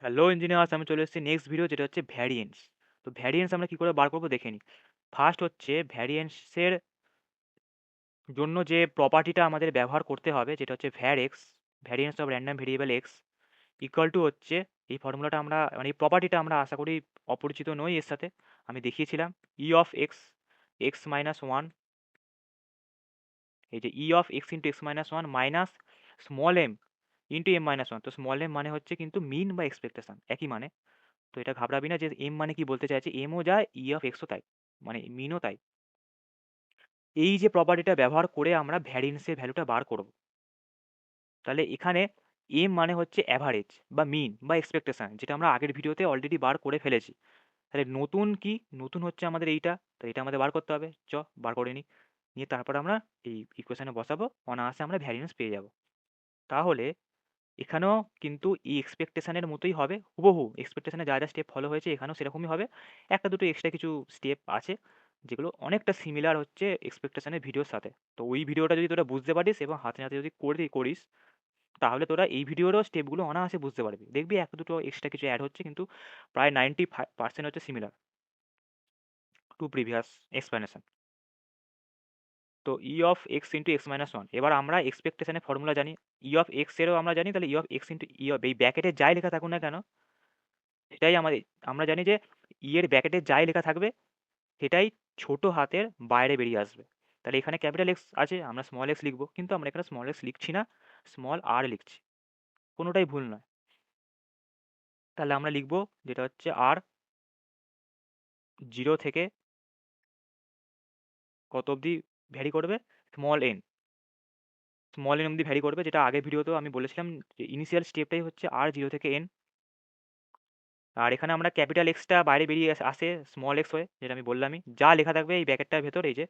Hello engineers, আমি চলে এসেছি নেক্সট ভিডিও, যেটা হচ্ছে ভ্যারিয়েন্স। তো ভ্যারিয়েন্স আমরা কি করে বার করবো দেখে নিই। ফার্স্ট হচ্ছে ভ্যারিয়েন্সের জন্য যে প্রপার্টিটা আমাদের ব্যবহার করতে হবে, যেটা হচ্ছে where x, variance of random variable x, equal to হচ্ছে এই ফর্মুলাটা আমরা মানে এই প্রপার্টিটা আমরা আশা করি অপরিচিত নই এর সাথে। আমি দেখিয়েছিলাম e of x x minus one, এই যে e of x into x minus one minus small m into m minus one. তো স্মল এম মানে হচ্ছে কিন্তু মিন বা এক্সপেকটেশন, একই মানে। তো এটা ঘাবড়াবি না যে এম মানে কি বলতে চাইছে, এমও যা ই অফ এক্সও তাই, মানে মিনও তাই। এই যে প্রপার্টিটা ব্যবহার করে আমরা ভ্যারিয়েন্সের ভ্যালুটা বার করব। তাহলে এখানে এম মানে হচ্ছে অ্যাভারেজ বা মিন বা এক্সপেকটেশন, যেটা আমরা আগের ভিডিওতে অলরেডি বার করে ফেলেছি। তাহলে নতুন কি, নতুন হচ্ছে আমাদের এইটা। তো এটা আমাদের বার করতে হবে, বার করে নিই। নিয়ে তারপর আমরা এই ইকুয়েশনে বসাবো, অনায়াসে আমরা ভ্যারিয়েন্স পেয়ে যাব। তাহলে এখানেও কিন্তু এই এক্সপেকটেশনের মতোই হবে, হুবহু এক্সপেকটেশনে যা যা স্টেপ ফলো হয়েছে এখানেও সেরকমই হবে। একটা দুটো এক্সট্রা কিছু স্টেপ আছে যেগুলো অনেকটা সিমিলার হচ্ছে এক্সপেকটেশনের ভিডিওর সাথে। তো ওই ভিডিওটা যদি তোরা বুঝতে পারিস এবং হাতে হাতে যদি করিস, তাহলে তোরা এই ভিডিওরও স্টেপগুলো অনায়াসে বুঝতে পারবি। দেখবি একটা দুটো এক্সট্রা কিছু অ্যাড হচ্ছে, কিন্তু প্রায় 90% হচ্ছে সিমিলার টু প্রিভিয়াস এক্সপ্লেনেশন। তো E of x into x minus one, এবার আমরা এক্সপেকটেশনের ফর্মুলা জানি। ই অফ এক্স এরও আমরা জানি, তাহলে ই of x into E of এই ব্যাকেটে যাই লেখা থাকুক না কেন, সেটাই আমাদের, আমরা জানি যে ই এর ব্যাকেটে যাই লেখা থাকবে সেটাই ছোট হাতের বাইরে বেরিয়ে আসবে। তাহলে এখানে ক্যাপিটাল এক্স আছে, আমরা স্মল এক্স লিখবো, কিন্তু আমরা এখানে স্মল এক্স লিখছি না, স্মল আর লিখছি। কোনোটাই ভুল নয়। তাহলে আমরা লিখবো যেটা হচ্ছে আর জিরো থেকে কত অবধি ভ্যারি করবে, স্মল এন, স্মল এন অবধি ভ্যারি করবে, যেটা আগের ভিডিওতেও আমি বলেছিলাম যে ইনিশিয়াল স্টেপটাই হচ্ছে আর জিরো থেকে এন। আর এখানে আমরা ক্যাপিটাল এক্সটা বাইরে বেরিয়ে আসে স্মল এক্স হয়ে, যেটা আমি বললামই, যা লেখা থাকবে এই ব্র্যাকেটটার ভেতর এই যে,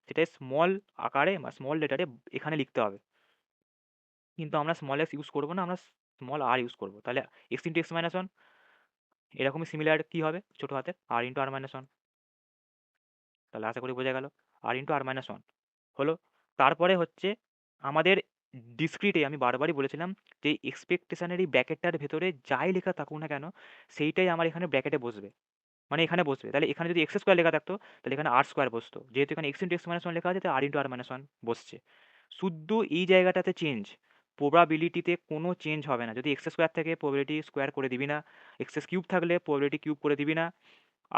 সেটাই স্মল আকারে বা স্মল লেটারে এখানে লিখতে হবে। কিন্তু আমরা স্মল এক্স ইউজ করবো না, আমরা স্মল আর ইউজ করবো। তাহলে x into x minus one এরকমই সিমিলার কি হবে ছোটো হাতের আর ইন্টু আর মাইনাস ওয়ান। তাহলে আশা করি বোঝা গেল, আর ইন্টু আর মাইনাস ওয়ান হলো। তারপরে হচ্ছে আমাদের ডিসক্রিটে, আমি বারবারই বলেছিলাম যে এক্সপেকটেশনের এই ব্র্যাকেটটার ভেতরে যাই লেখা থাকুক না কেন, সেইটাই আমার এখানে ব্র্যাকেটে বসবে, মানে এখানে বসবে। তাহলে এখানে যদি এক্স স্কোয়ার লেখা থাকতো, তাহলে এখানে আর স্কোয়ার বসতো। যেহেতু এখানে x into x minus one লেখা আছে, তাই আর ইন্টু আর মাইনাস ওয়ান বসছে। শুধু এই জায়গাটাতে চেঞ্জ, প্রবাবিলিটিতে কোনো চেঞ্জ হবে না। যদি এক্স স্কোয়ার থাকে প্রবাবিলিটি স্কোয়ার করে দিবি না, এক্স কিউব থাকলে প্রবাবিলিটি কিউব করে দিবি না।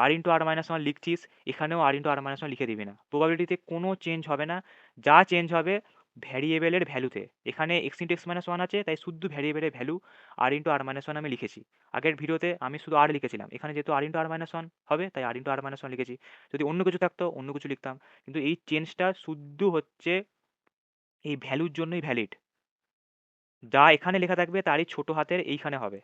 আর ইন্টু আর মাইনাস ওয়ান লিখছিস, এখানেও আর ইন্টু আর মাইনাস ওয়ান লিখে দিবি না। প্রবাবিলিটিতে কোনো চেঞ্জ হবে না, যা চেঞ্জ হবে ভ্যারিয়েবলের ভ্যালুতে। এখানে x into x minus one আছে, তাই শুধু ভ্যারিয়েবলের ভ্যালু আর ইন্টু আর মাইনাস ওয়ান আমি লিখেছি। আগের ভিডিওতে আমি শুধু আর লিখেছিলাম, এখানে যেহেতু আর ইন্টু আর মাইনাস ওয়ান হবে তাই আর ইন্টু আর মাইনাস ওয়ান লিখেছি। যদি অন্য কিছু থাকতো অন্য কিছু লিখতাম, কিন্তু এই চেঞ্জটা শুধু হচ্ছে এই ভ্যালুর জন্যই ভ্যালিড। যা এখানে লেখা থাকবে তারই ছোট হাতের এইখানে হবে,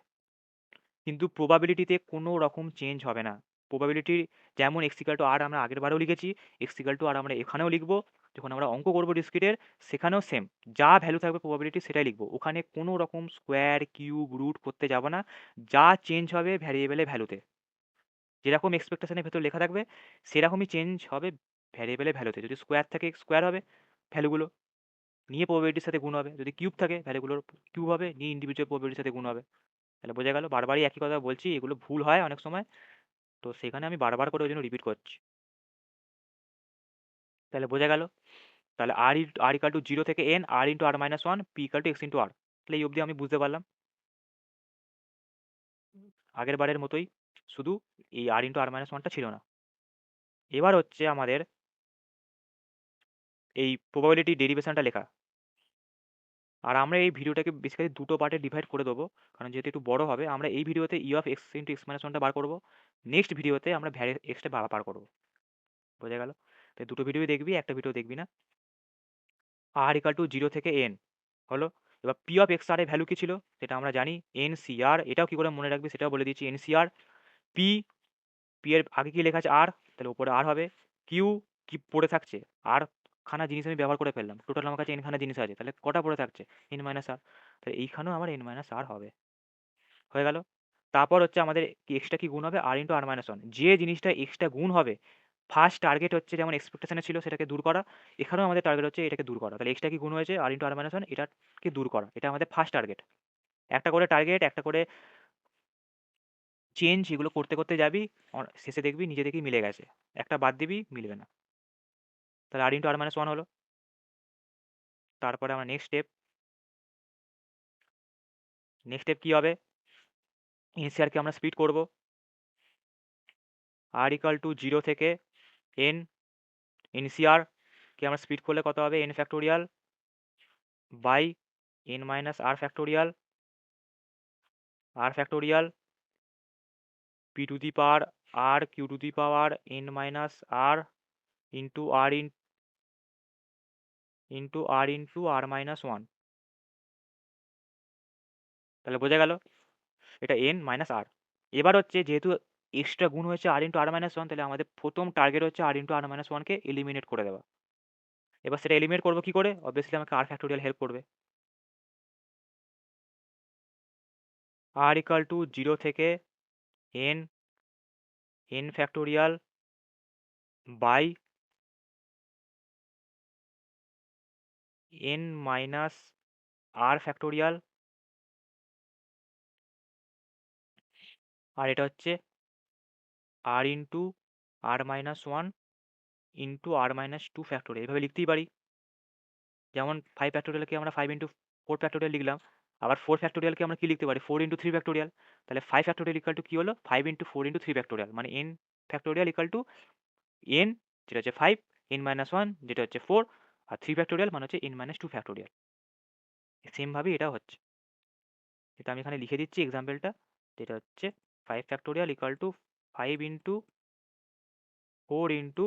কিন্তু প্রবাবিলিটিতে কোনো রকম চেঞ্জ হবে না। প্রবাবিলিটি যেমন এক্স ইকাল টু আর আমরা আগের বারেও লিখেছি, এক্স ইকাল টু আর আমরা এখানেও লিখবো। যখন আমরা অঙ্ক করবো ডিসক্রিটের, সেখানেও সেম, যা ভ্যালু থাকবে প্রবাবিলিটি সেটাই লিখবো। ওখানে কোনো রকম স্কোয়ার কিউব রুট করতে যাব না, যা চেঞ্জ হবে ভ্যারিয়েবলের ভ্যালুতে। যেরকম এক্সপেকটেশনের ভেতর লেখা থাকবে সেরকমই চেঞ্জ হবে ভ্যারিয়েবলের ভ্যালুতে। যদি স্কোয়ার থাকে স্কোয়ার হবে ভ্যালুগুলো, নিয়ে প্রবাবিলিটির সাথে গুণ হবে। যদি কিউব থাকে ভ্যালুগুলোর কিউব হবে, নিয়ে ইন্ডিভিজুয়াল প্রবাবিলিটির সাথে গুণ হবে। তাহলে বোঝা গেল, বারবারই একই কথা বলছি, এগুলো ভুল হয় অনেক সময়, তো সেখানে আমি বারবার করে ওই জন্য রিপিট করছি। তাহলে বোঝা গেল। তাহলে আর ইকাল টু জিরো থেকে n r into r minus one p equal to x into r. তাহলে এই অবধি আমি বুঝতে পারলাম আগের বারের মতোই, শুধু এই আর ইন্টু আর মাইনাস ওয়ানটা ছিল না। এবার হচ্ছে আমাদের এই প্রবাবিলিটি ডেরিভেশনটা লেখা। আর আমরা এই ভিডিওটাকে বেসিক্যালি দুটো পার্টে ডিভাইড করে দেবো, কারণ যেহেতু একটু বড় হবে। আমরা এই ভিডিওতে ই of x into x minus ওয়ানটা বার করবো, নেক্সট ভিডিওতে আমরা ভ্যারি এক্সটা বার করবো। বোঝা গেল। তাই দুটো ভিডিওই দেখবি, একটা ভিডিও দেখবি না। আর ইকাল টু জিরো থেকে এন হলো। এবার পি অফ এক্স আর এর ভ্যালু কী ছিল সেটা আমরা জানি, এন সি আর। এটাও কী করে মনে রাখবি সেটাও বলে দিচ্ছি, এন সি আর। পি, পি এর আগে কী লেখা আছে আর, তাহলে ওপরে আর হবে। কিউ, কি পড়ে থাকছে, আর খানা জিনিস আমি ব্যবহার করে ফেললাম, টোটাল আমার কাছে এন খানা জিনিস আছে, তাহলে কটা পড়ে থাকছে, এন মাইনাস আর। তাহলে এইখানেও আমার এন মাইনাস আর হবে। হয়ে গেল। তারপর হচ্ছে আমাদের এক্সট্রা কি গুণ হবে, আর ইন্টু আর মাইনাস ওয়ান। যে জিনিসটা এক্সট্রা গুণ হবে, ফার্স্ট টার্গেট হচ্ছে যেমন এক্সপেকটেশনে ছিল সেটাকে দূর করা, এখানেও আমাদের টার্গেট হচ্ছে এটাকে দূর করা। তাহলে এক্সট্রা কি গুণ হয়েছে, আর ইন্টু আর মাইনাস ওয়ান, এটাকে দূর করা, এটা আমাদের ফার্স্ট টার্গেট। একটা করে টার্গেট, একটা করে চেঞ্জ এগুলো করতে করতে যাবি, শেষে দেখবি নিজে থেকেই মিলে গেছে। একটা বাদ দিবি, মিলবে না। তাহলে আর ইন্টু আর মাইনাস ওয়ান হলো। তারপরে আমরা নেক্সট স্টেপ কী হবে? এনসিআরকে আমরা স্প্লিট করব। আর ইকাল টু 0 থেকে এন, এনসিআর কে আমরা স্প্লিট করলে কত হবে? N factorial by n minus r factorial, r factorial p to the power r q to the power n minus r into r into r minus one. তাহলে বোঝা গেল এটা N minus আর। এবার হচ্ছে যেহেতু এক্সট্রা গুণ হয়েছে আর ইন্টু আর মাইনাস ওয়ান, তাহলে আমাদের প্রথম টার্গেট হচ্ছে আর ইন্টু আর মাইনাস ওয়ানকে এলিমিনেট করে দেওয়া। এবার সেটা এলিমিনেট করবো কী করে? অবভিয়াসলি আমাকে আর ফ্যাক্টোরিয়াল হেল্প করবে। আর ইকাল টু 0 থেকে n, n factorial by n minus r factorial, আর এটা হচ্ছে r into r minus one into r minus two factorial. এভাবে লিখতেই পারি। যেমন 5 ফ্যাক্টোরিয়ালকে আমরা 5 ইন্টু 4 ফ্যাক্টোরিয়াল লিখলাম। আবার 4 ফ্যাক্টোরিয়ালকে আমরা কি লিখতে পারি? 4 ইন্টু 3 ফ্যাক্টোরিয়াল। তাহলে 5 ফ্যাক্টোরিয়াল ইকাল টু কী হলো? 5 ইন্টু 4 ইন্টু 3 ফ্যাক্টোরিয়াল, মানে N factorial equal two N যেটা হচ্ছে 5, এন মাইনাস ওয়ান যেটা হচ্ছে 4, আর 3 ফ্যাক্টোরিয়াল মানে হচ্ছে এন মাইনাস টু ফ্যাক্টোরিয়াল। সেমভাবেই এটা হচ্ছে। এটা আমি এখানে লিখে দিচ্ছি এক্সাম্পলটা, যেটা হচ্ছে 5 factorial equal to 5 into 4 into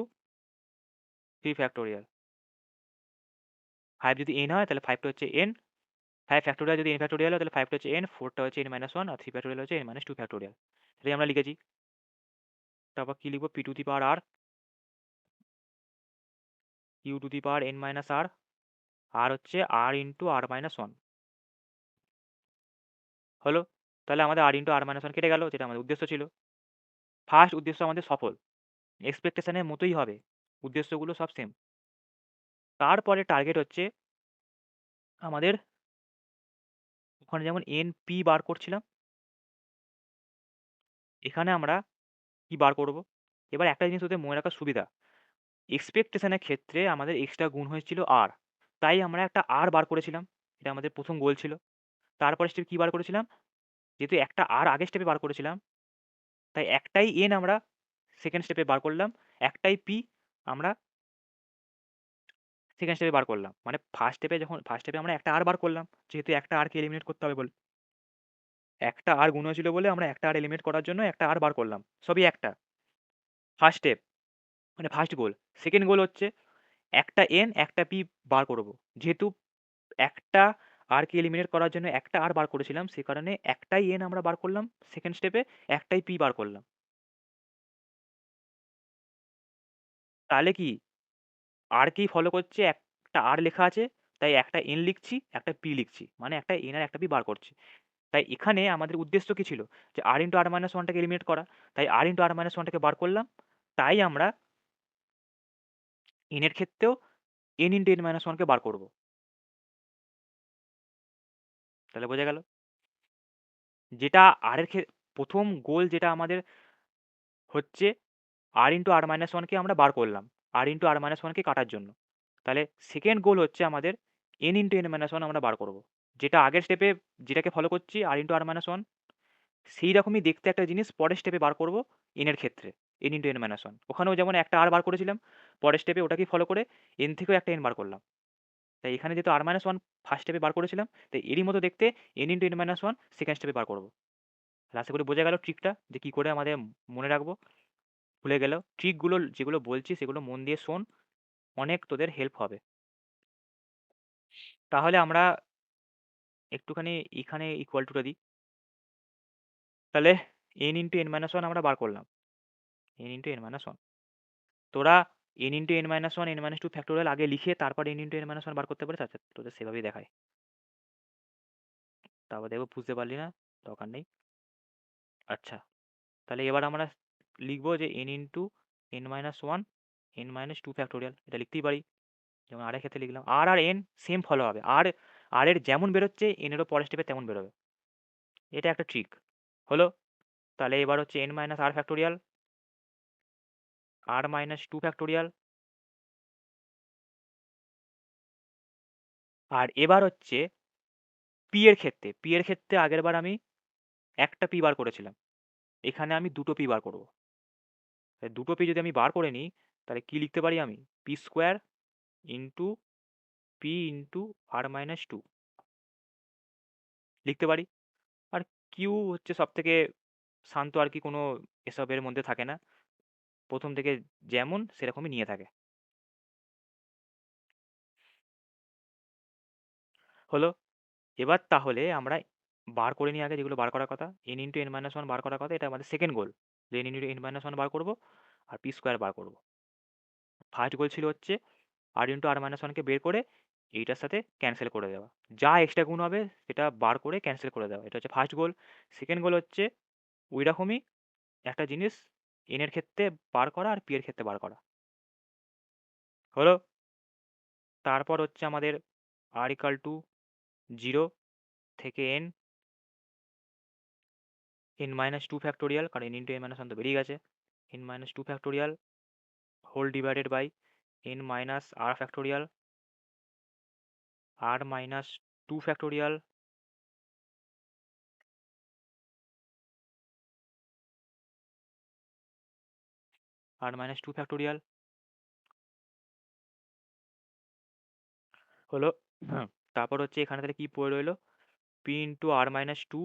3 factorial. 5 যদি n হয় তাহলে 5টা হচ্ছে n, 5 ফ্যাক্টোরিয়াল যদি n ফ্যাক্টোরিয়াল হয় তাহলে 5টা হচ্ছে n, 4টা হচ্ছে n মাইনাস ওয়ান, আর 3 ফ্যাক্টোরিয়াল হচ্ছে n মাইনাস টু ফ্যাক্টোরিয়াল। সেটাই আমরা লিখেছি। তারপর কি লিখবো? P to the power r q to the power n minus r, আর হচ্ছে r into r minus one হলো। তাহলে আমাদের আর ইন্টু আর মাইনাস ওয়ান কেটে গেল, যেটা আমাদের উদ্দেশ্য ছিল। ফার্স্ট উদ্দেশ্য আমাদের সফল, এক্সপেকটেশনের মতোই হবে, উদ্দেশ্যগুলো সব সেম। তারপরে টার্গেট হচ্ছে আমাদের ওখানে যেমন এন পি বার করছিলাম, এখানে আমরা কি বার করব? এবার একটা জিনিস ওদের মনে রাখার সুবিধা, এক্সপেকটেশনের ক্ষেত্রে আমাদের এক্সট্রা গুণ হয়েছিল আর, তাই আমরা একটা আর বার করেছিলাম। এটা আমাদের প্রথম গোল ছিল। তারপরে স্টেপ কী বার করেছিলাম? যেহেতু একটা আর আগের স্টেপে বার করেছিলাম, তাই একটাই এন আমরা সেকেন্ড স্টেপে বার করলাম, একটাই পি আমরা সেকেন্ড স্টেপে বার করলাম। মানে ফার্স্ট স্টেপে আমরা একটা আর বার করলাম, যেহেতু একটা আরকে এলিমিনেট করতে হবে বলে, একটা আর গুণ হয়েছিল বলে আমরা একটা আর এলিমিনেট করার জন্য একটা আর বার করলাম। সবই একটা ফার্স্ট স্টেপ, মানে ফার্স্ট গোল। সেকেন্ড গোল হচ্ছে একটা এন একটা পি বার করব। যেহেতু একটা আরকে এলিমিনেট করার জন্য একটা আর বার করেছিলাম, সে কারণে একটাই এন আমরা বার করলাম সেকেন্ড স্টেপে, একটাই পি বার করলাম। তাহলে কি আরকেই ফলো করছে, একটা আর লেখা আছে, তাই একটা এন লিখছি একটা পি লিখছি, মানে একটা এন আর একটা পি বার করছি। তাই এখানে আমাদের উদ্দেশ্য কি ছিল? যে আর ইন্টু আর মাইনাস ওয়ানটাকে এলিমিনেট করা। তাই আর ইন্টু আর মাইনাস ওয়ানটাকে বার করলাম। তাই আমরা এন এর ক্ষেত্রেও এন ইন্টু এন মাইনাস ওয়ানকে বার করব। তাহলে বোঝা গেল যেটা আর এর প্রথম গোল যেটা আমাদের হচ্ছে আর ইন্টু আর মাইনাস ওয়ানকে আমরা বার করলাম আর ইন্টু আর মাইনাস ওয়ানকে কাটার জন্য। তাহলে সেকেন্ড গোল হচ্ছে আমাদের N into n minus one আমরা বার করব, যেটা আগের স্টেপে যেটাকে ফলো করছি আর ইন্টু আর মাইনাস ওয়ান, সেই রকমই দেখতে একটা জিনিস পরের স্টেপে বার করব এন এর ক্ষেত্রে, N into n minus one. ওখানেও যেমন একটা আর বার করেছিলাম, পরের স্টেপে ওটাকেই ফলো করে এন থেকেও একটা এন বার করলাম। তাই এখানে যেহেতু আর মাইনাস ওয়ান ফার্স্ট স্টেপে বার করেছিলাম, তাই এরই মতো দেখতে N into n minus one second স্টেপে বার করবো। আশা করি বোঝা গেল ট্রিকটা, যে কী করে আমাদের মনে রাখবো। ভুলে গেলেও ট্রিকগুলো যেগুলো বলছি সেগুলো মন দিয়ে শোন, অনেক তোদের হেল্প হবে। তাহলে আমরা একটুখানি এখানে ইকুয়াল টুটা দিই। তাহলে n into n minus one আমরা বার করলাম, n into n minus one. তোরা n into n minus one n minus two factorial আগে লিখে তারপর n into n minus one বার করতে পারিস। আচ্ছা তোদের সেভাবেই দেখায়, তারপর দেখবো বুঝতে পারলি না, দরকার নেই। আচ্ছা তাহলে এবার আমরা লিখবো যে n into n minus one n minus two factorial, এটা লিখতেই পারি। যেমন আর এর ক্ষেত্রে লিখলাম, আর আর এন সেম ফলো হবে, আর আর এর যেমন বেরোচ্ছে এনেরও পরের স্টেপে তেমন বেরোবে। এটা একটা ট্রিক হলো। তাহলে এবার হচ্ছে n minus r factorial, r minus two factorial, আর এবার হচ্ছে পি এর ক্ষেত্রে আগের বার আমি একটা পি বার করেছিলাম, এখানে আমি দুটো পি বার করব। দুটো পি যদি আমি বার করে নিই, তাহলে কি লিখতে পারি আমি? P square into p into r minus two লিখতে পারি। আর কিউ হচ্ছে সব থেকে শান্ত আর কি, কোনো এসবের মধ্যে থাকে না, প্রথম থেকে যেমন সেরকমই নিয়ে থাকে। হলো। এবার তাহলে আমরা বার করে নিই আগে যেগুলো বার করার কথা, n into n minus one বার করার কথা, এটা আমাদের সেকেন্ড গোল, যে n into n minus one বার করবো আর পি স্কোয়ার বার করবো। ফার্স্ট গোল ছিল হচ্ছে আর ইন্টু আর মাইনাস ওয়ানকে বের করে এইটার সাথে ক্যান্সেল করে দেওয়া, যা এক্সট্রা গুণ হবে সেটা বার করে ক্যান্সেল করে দেওয়া, এটা হচ্ছে ফার্স্ট গোল। সেকেন্ড গোল হচ্ছে ওই রকমই একটা জিনিস এন এর ক্ষেত্রে বার করা আর পি এর ক্ষেত্রে বার করা। হলো। তারপর হচ্ছে আমাদের আর ইকাল টু জিরো থেকে n, n minus two factorial, কারণ n into n minus one তো বেরিয়ে গেছে, n minus two factorial whole divided by n minus r factorial, r minus two factorial, r minus two factorial. হলো। হ্যাঁ। তারপর হচ্ছে এখানে তাহলে কি পড়ে রইলো? P into r minus two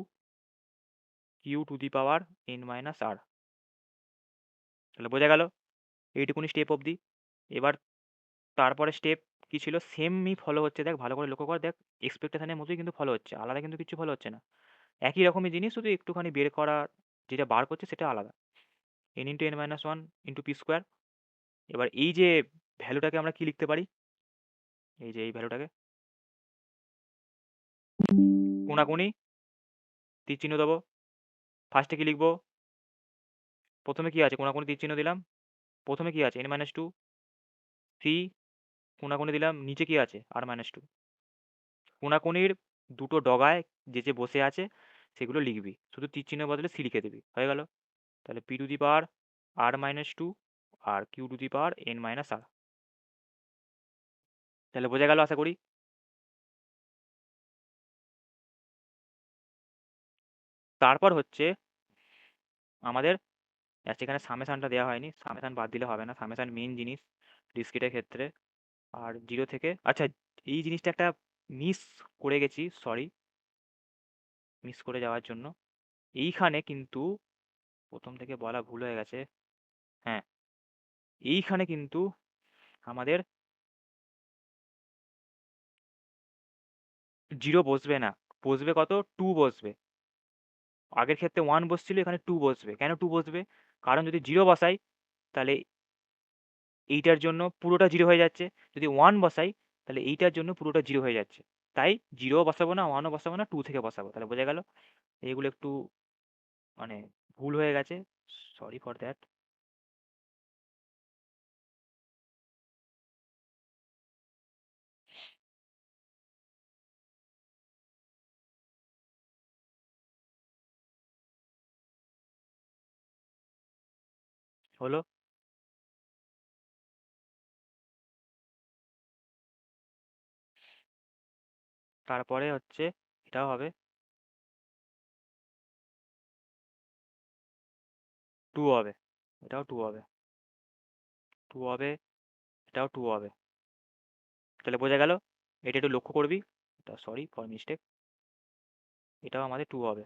q to the power n minus r. তাহলে বোঝা গেল এইটুকুনি স্টেপ অবধি। এবার তারপরে স্টেপ কি ছিল, সেমই ফলো হচ্ছে, দেখ ভালো করে লক্ষ্য কর, দেখ এক্সপেকটেশনের মতোই কিন্তু ফলো হচ্ছে, আলাদা কিন্তু কিছু ফলো হচ্ছে না, একই রকমই জিনিস, শুধু একটুখানি বের করা যেটা বার করছে সেটা আলাদা। N into n minus one into p square. এবার এই যে ভ্যালুটাকে আমরা কি লিখতে পারি, এই যে এই ভ্যালুটাকে কোনাকুনি তীর চিহ্ন দেবো। ফার্স্টে কি লিখবো? প্রথমে কি আছে? কোনাকুনি তীর চিহ্ন দিলাম। প্রথমে কি আছে? এন মাইনাস টু, সি কোনাকুনি দিলাম, নিচে কি আছে? আর মাইনাস টু। কোনাকুনির দুটো ডগায় যে যে বসে আছে সেগুলো লিখবি, শুধু তীর চিহ্নের বদলে সি লিখে দিবি, হয়ে গেল। তাহলে p to the power r minus two আর q to the power n minus r. তাহলে বোঝা গেল আশা করি। তারপর হচ্ছে আমাদের, আচ্ছা এখানে সামেশানটা দেওয়া হয়নি, সামেশান বাদ দিলে হবে না, সামেশান মেন জিনিস ডিসক্রিটের ক্ষেত্রে। আর জিরো থেকে, আচ্ছা এই জিনিসটা একটা মিস করে গেছি, সরি মিস করে যাওয়ার জন্য। এইখানে কিন্তু প্রথম থেকে বলা ভুল হয়ে গেছে। হ্যাঁ, এইখানে কিন্তু আমাদের জিরো বসবে না, বসবে কত? টু বসবে। আগের ক্ষেত্রে ওয়ান বসছিল, এখানে টু বসবে। কেন টু বসবে? কারণ যদি জিরো বসাই তাহলে এইটার জন্য পুরোটা জিরো হয়ে যাচ্ছে, যদি ওয়ান বসাই তাহলে এইটার জন্য পুরোটা জিরো হয়ে যাচ্ছে। তাই জিরো বসাবো না, ওয়ানও বসাবো না, টু থেকে বসাবো। তাহলে বোঝা গেল। এইগুলো একটু মানে ভুল হয়ে গেছে, সরি ফর দ্যাট। হলো। তারপরে হচ্ছে এটাও হবে টু হবে, এটাও টু হবে, টু হবে, এটাও টু হবে। তাহলে বোঝা গেল। এটা একটু লক্ষ্য করবি, এটা সরি ফর মিস্টেক, এটাও আমাদের টু হবে।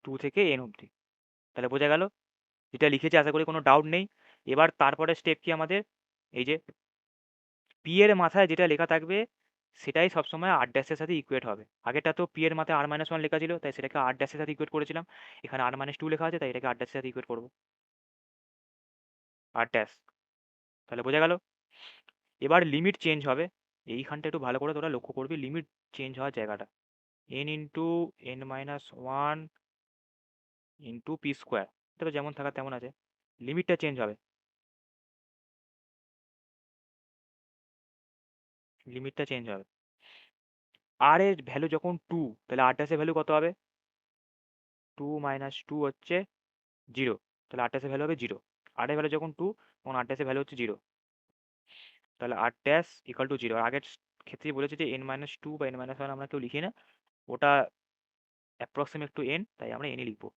টু থেকে এন অবধি। তাহলে বোঝা গেল, যেটা লিখেছি আশা করি কোনো ডাউট নেই। এবার তারপরে স্টেপ কি আমাদের, এই যে পি এর মাথায় যেটা লেখা থাকবে সেটাই সবসময় আর ড্যাশের সাথে ইকুয়েট হবে। আগেটা তো পি এর মাথায় আর মাইনাস ওয়ান লেখা ছিল, তাই সেটাকে আর ড্যাশের সাথে ইকুয়েট করেছিলাম। এখানে আর মাইনাস টু লেখা আছে, তাই এটাকে আর ড্যাশের সাথে ইকুয়েট করবো, আর ড্যাশ। তাহলে বোঝা গেল। এবার লিমিট চেঞ্জ হবে, এইখানটা একটু ভালো করে তোরা লক্ষ্য করবি লিমিট চেঞ্জ হওয়ার জায়গাটা। N into n minus one into p square, এটা তো যেমন থাকা তেমন আছে, লিমিটটা চেঞ্জ হবে। লিমিটটা চেঞ্জ হবে। আর এর ভ্যালু যখন 2, তাহলে আর ড্যাশের ভ্যালু কত হবে? 2 মাইনাস 2 হচ্ছে 0, তাহলে আর ড্যাশের ভ্যালু হবে 0। আর এর ভ্যালু যখন 2, তখন আর ড্যাশের ভ্যালু হচ্ছে 0, তাহলে আর ড্যাশ ইকাল টু 0। আগের ক্ষেত্রে বলেছে যে n মাইনাস 2 বা n মাইনাস 1 আমরা কেউ লিখি না, ওটা অ্যাপ্রক্সিমেট টু n, তাই আমরা n লিখবো।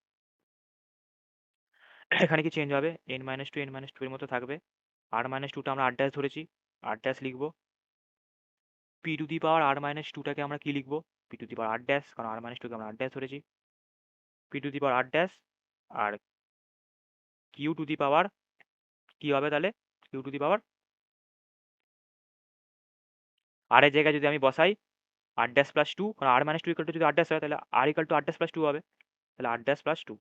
এখানে কি চেঞ্জ হবে? n মাইনাস 2 n মাইনাস 2 এর মতো থাকবে। আর মাইনাস 2টা আমরা আর ড্যাশ ধরেছি, আর ড্যাশ লিখবো। P to the power r minus 2টাকে আমরা কি লিখবো? P to the power r dash, কারণ আর মাইনাস 2কে আমরা আর ড্যাশ ধরেছি। P to the power r dash, আর কিউ টু দি পাওয়ার কি হবে তাহলে? কিউ টু দি পাওয়ার আর এর জায়গায় যদি আমি বসাই আর ড্যাশ প্লাস 2, কারণ আর মাইনাস 2 ইকাল টু যদি আর ড্যাশ হয়, তাহলে r equal to r dash plus 2 হবে। তাহলে আর ড্যাশ প্লাস 2,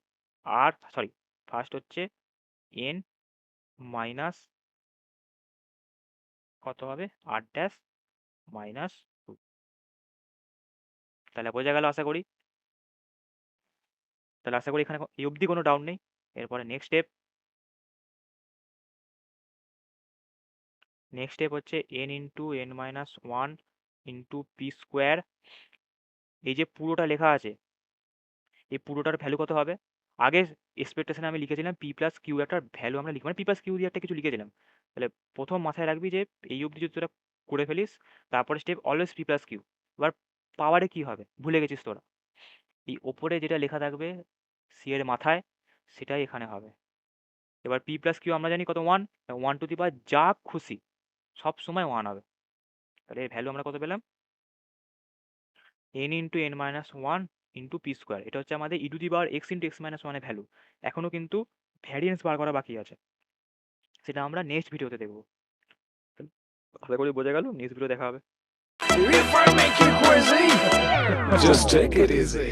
আর সরি, ফার্স্ট হচ্ছে n মাইনাস কত হবে? R dash minus 2। তাহলে বোঝা গেল আশা করি। তাহলে আশা করি এখানে এই অবধি কোনো ডাউট নেই। এরপরে নেক্সট স্টেপ হচ্ছে n into n minus 1 into p square. এই যে পুরোটা লেখা আছে, এই পুরোটার ভ্যালু কত হবে? আগে এক্সপেকটেশনে আমি লিখেছিলাম পি প্লাস কিউ একটা ভ্যালু আমরা লিখি, মানে পি প্লাস কিউ দিয়ে একটা কিছু লিখেছিলাম। তাহলে প্রথম মাথায় রাখবি যে এই অবধি যদি তোরা করে ফেলিস, তারপরে step always p plus q. এবার পাওয়ারে কি হবে ভুলে গেছিস তোরা, এই ওপরে যেটা লেখা থাকবে সি এর মাথায়, সেটাই এখানে হবে। এবার পি প্লাস কিউ আমরা জানি কত, 1, 1 টু দি পাওয়ার যা খুশি সব সময় 1 হবে। তাহলে এর ভ্যালু আমরা কত পেলাম? n into n minus 1 into p square. এটা হচ্ছে আমাদের E to the power x into x minus 1 এর ভ্যালু। এখনও কিন্তু ভ্যারিয়েন্স বার করা বাকি আছে, সেটা আমরা নেক্সট ভিডিওতে দেখবো। ভালো করে বোঝা গেল? নেক্সট ভিডিও দেখা হবে। If I make you crazy, just take it easy.